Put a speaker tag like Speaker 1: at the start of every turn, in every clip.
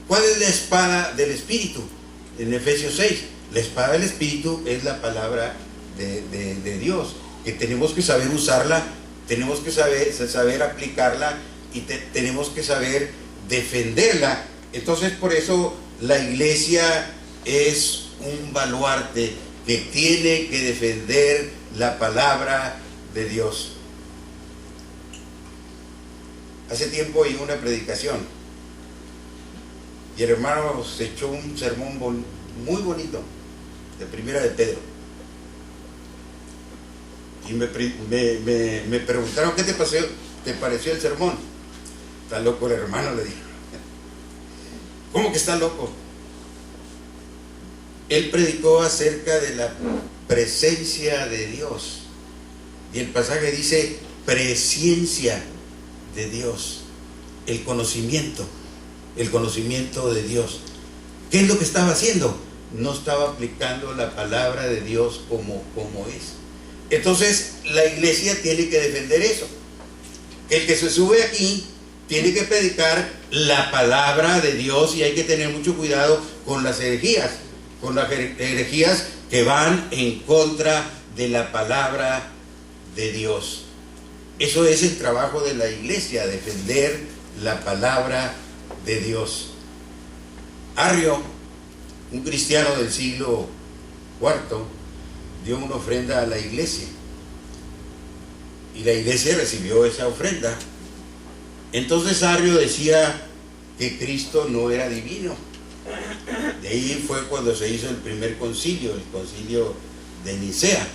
Speaker 1: ¿Cuál es la espada del Espíritu? En Efesios 6, la espada del Espíritu es la palabra de Dios, que tenemos que saber usarla, tenemos que saber aplicarla y tenemos que saber defenderla. Entonces, por eso la iglesia es un baluarte que tiene que defender la palabra de Dios. Hace tiempo oí una predicación y el hermano se echó un sermón muy bonito de Primera de Pedro. Y me preguntaron: ¿qué te pareció el sermón? Está loco el hermano, le dije. ¿Cómo que está loco? Él predicó acerca de la presencia de Dios. Y el pasaje dice presciencia de Dios. El conocimiento de Dios. ¿Qué es lo que estaba haciendo? No estaba aplicando la palabra de Dios como es. Entonces la iglesia tiene que defender eso. El que se sube aquí tiene que predicar la palabra de Dios, y hay que tener mucho cuidado con las herejías, que van en contra de la palabra de Dios. Eso es el trabajo de la iglesia, defender la palabra de Dios. Arrio, un cristiano del siglo IV, dio una ofrenda a la iglesia y la iglesia recibió esa ofrenda. Entonces Arrio decía que Cristo no era divino. De ahí fue cuando se hizo el primer concilio, el concilio de Nicea.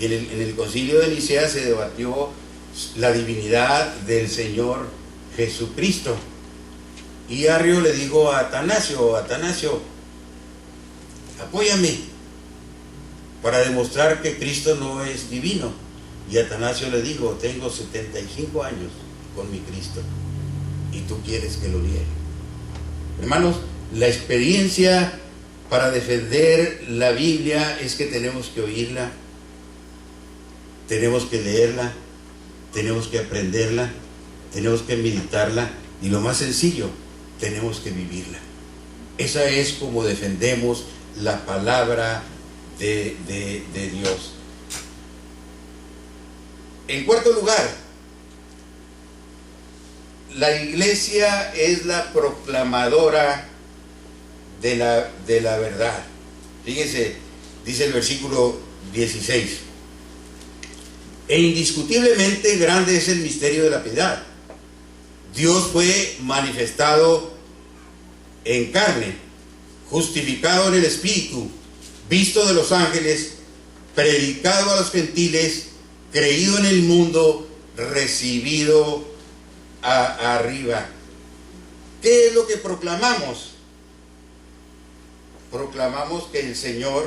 Speaker 1: Y en el concilio de Nicea se debatió la divinidad del Señor Jesucristo. Y Arrio le dijo a Atanasio: apóyame para demostrar que Cristo no es divino. Y Atanasio le dijo: tengo 75 años con mi Cristo y tú quieres que lo niegue. Hermanos, la experiencia para defender la Biblia es que tenemos que oírla, tenemos que leerla, tenemos que aprenderla, tenemos que meditarla, y lo más sencillo, tenemos que vivirla. Esa es como defendemos la palabra de Dios. En cuarto lugar, la iglesia es la proclamadora de la verdad. Fíjense, dice el versículo 16: e indiscutiblemente grande es el misterio de la piedad. Dios fue manifestado en carne, justificado en el Espíritu, visto de los ángeles, predicado a los gentiles, creído en el mundo, recibido arriba. ¿Qué es lo que proclamamos? Proclamamos que el Señor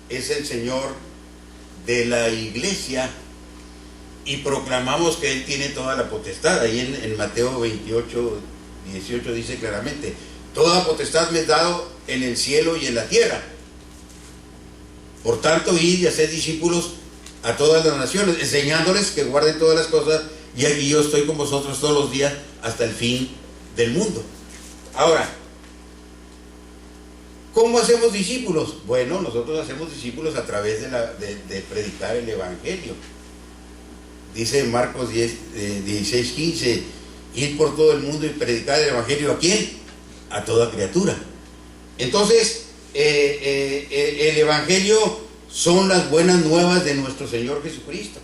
Speaker 1: es el Señor de la iglesia, y proclamamos que Él tiene toda la potestad. Ahí en Mateo 28, 18 dice claramente: toda potestad me es dado en el cielo y en la tierra. Por tanto, id y haced discípulos a todas las naciones, enseñándoles que guarden todas las cosas, y aquí yo estoy con vosotros todos los días hasta el fin del mundo. Ahora, ¿cómo hacemos discípulos? Bueno, nosotros hacemos discípulos a través de predicar el Evangelio. Dice en Marcos 16, 15: ir por todo el mundo y predicar el Evangelio. ¿A quién? A toda criatura. Entonces, el Evangelio son las buenas nuevas de nuestro Señor Jesucristo.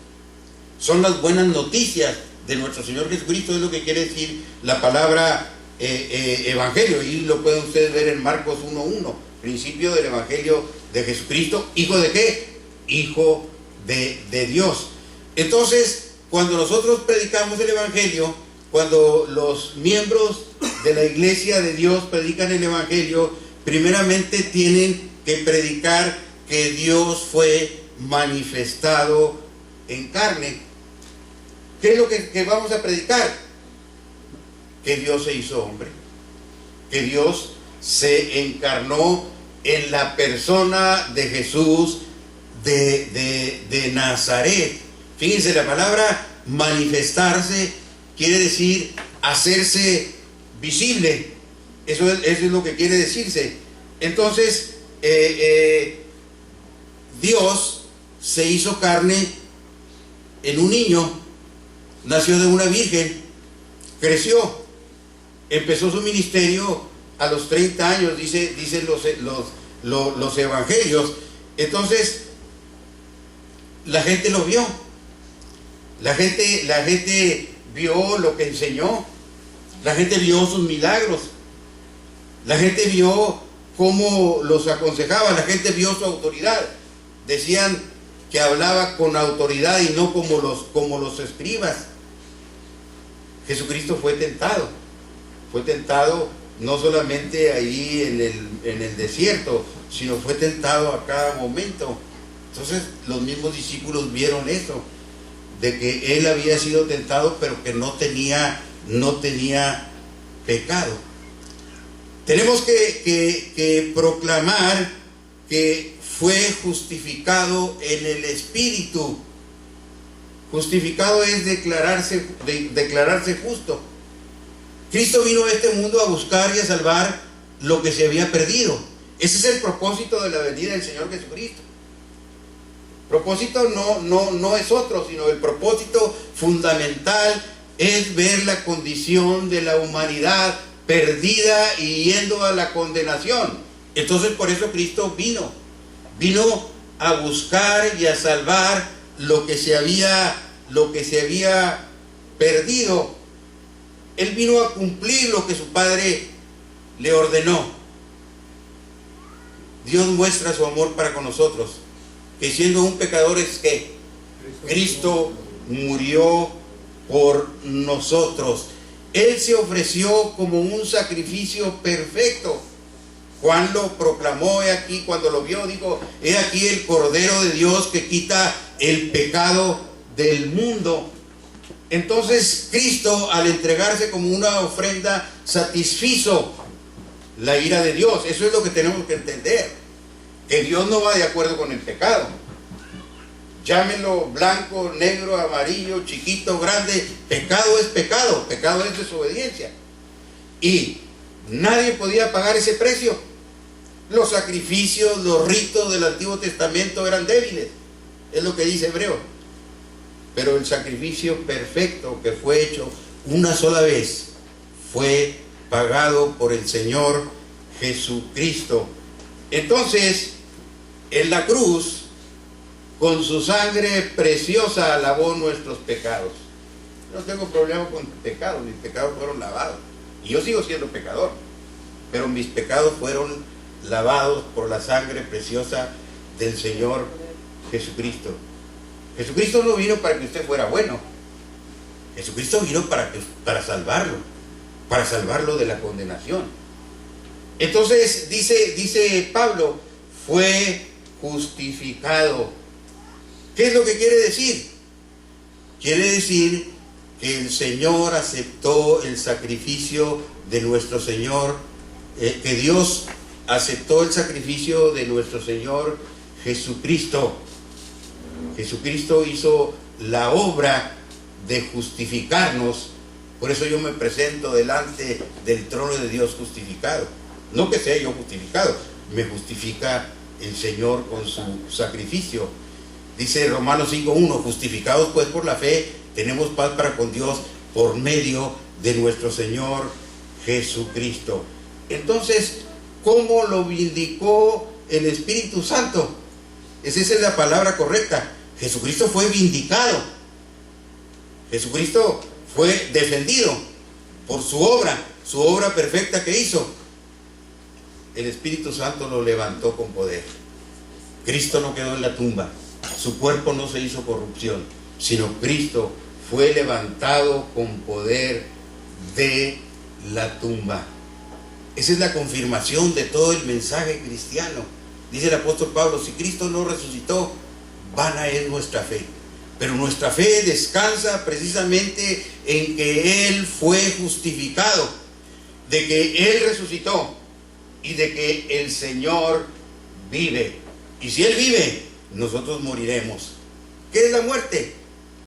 Speaker 1: Son las buenas noticias de nuestro Señor Jesucristo. Es lo que quiere decir la palabra Evangelio. Y lo pueden ustedes ver en Marcos 1:1. Principio del Evangelio de Jesucristo. ¿Hijo de qué? Hijo de Dios. Entonces, cuando nosotros predicamos el Evangelio, cuando los miembros de la iglesia de Dios predican el Evangelio, primeramente tienen que predicar que Dios fue manifestado en carne. ¿Qué es lo que vamos a predicar? Que Dios se hizo hombre, que Dios se encarnó en la persona de Jesús de Nazaret. Fíjense, la palabra manifestarse quiere decir hacerse visible. Eso es lo que quiere decirse. Entonces, Dios se hizo carne en un niño, nació de una virgen, creció, empezó su ministerio a los 30 años, dicen los evangelios. Entonces, la gente lo vio, la gente vio lo que enseñó, la gente vio sus milagros, la gente vio cómo los aconsejaba, la gente vio su autoridad. Decían que hablaba con autoridad y no como los escribas. Jesucristo fue tentado no solamente ahí en el desierto, sino fue tentado a cada momento. Entonces los mismos discípulos vieron eso, de que él había sido tentado, pero que no tenía pecado. Tenemos que proclamar que fue justificado en el Espíritu. Justificado es declararse justo. Cristo vino a este mundo a buscar y a salvar lo que se había perdido. Ese es el propósito de la venida del Señor Jesucristo. Propósito no es otro, sino el propósito fundamental es ver la condición de la humanidad perdida y yendo a la condenación. Entonces por eso Cristo vino a buscar y a salvar lo que se había perdido. Él vino a cumplir lo que su Padre le ordenó. Dios muestra su amor para con nosotros, que siendo un pecador es que Cristo murió por nosotros. Él se ofreció como un sacrificio perfecto. Juan lo proclamó, he aquí, cuando lo vio, dijo: he aquí el Cordero de Dios que quita el pecado del mundo. Entonces Cristo, al entregarse como una ofrenda, satisfizo la ira de Dios. Eso es lo que tenemos que entender, que Dios no va de acuerdo con el pecado. Llámenlo blanco, negro, amarillo, chiquito, grande, pecado es pecado, pecado es desobediencia. Y nadie podía pagar ese precio. Los sacrificios, los ritos del Antiguo Testamento eran débiles, es lo que dice Hebreo. Pero el sacrificio perfecto que fue hecho una sola vez fue pagado por el Señor Jesucristo. Entonces, en la cruz, con su sangre preciosa lavó nuestros pecados. No tengo problema con pecados, mis pecados fueron lavados. Y yo sigo siendo pecador, pero mis pecados fueron lavados por la sangre preciosa del Señor Jesucristo. Jesucristo no vino para que usted fuera bueno. Jesucristo vino para salvarlo de la condenación. Entonces dice Pablo, fue justificado. ¿Qué es lo que quiere decir? Quiere decir que el Señor aceptó el sacrificio de nuestro Señor, que Dios aceptó el sacrificio de nuestro Señor Jesucristo. Jesucristo hizo la obra de justificarnos. Por eso yo me presento delante del trono de Dios justificado. No que sea yo justificado, me justifica el Señor con su sacrificio. Dice Romanos 5:1, justificados pues por la fe, tenemos paz para con Dios por medio de nuestro Señor Jesucristo. Entonces, ¿cómo lo vindicó el Espíritu Santo? Esa es la palabra correcta. Jesucristo fue vindicado. Jesucristo fue defendido por su obra perfecta que hizo. El Espíritu Santo lo levantó con poder. Cristo no quedó en la tumba. Su cuerpo no se hizo corrupción, sino Cristo fue levantado con poder de la tumba. Esa es la confirmación de todo el mensaje cristiano. Dice el apóstol Pablo, si Cristo no resucitó, vana es nuestra fe. Pero nuestra fe descansa precisamente en que Él fue justificado, de que Él resucitó y de que el Señor vive. Y si Él vive, nosotros moriremos. ¿Qué es la muerte?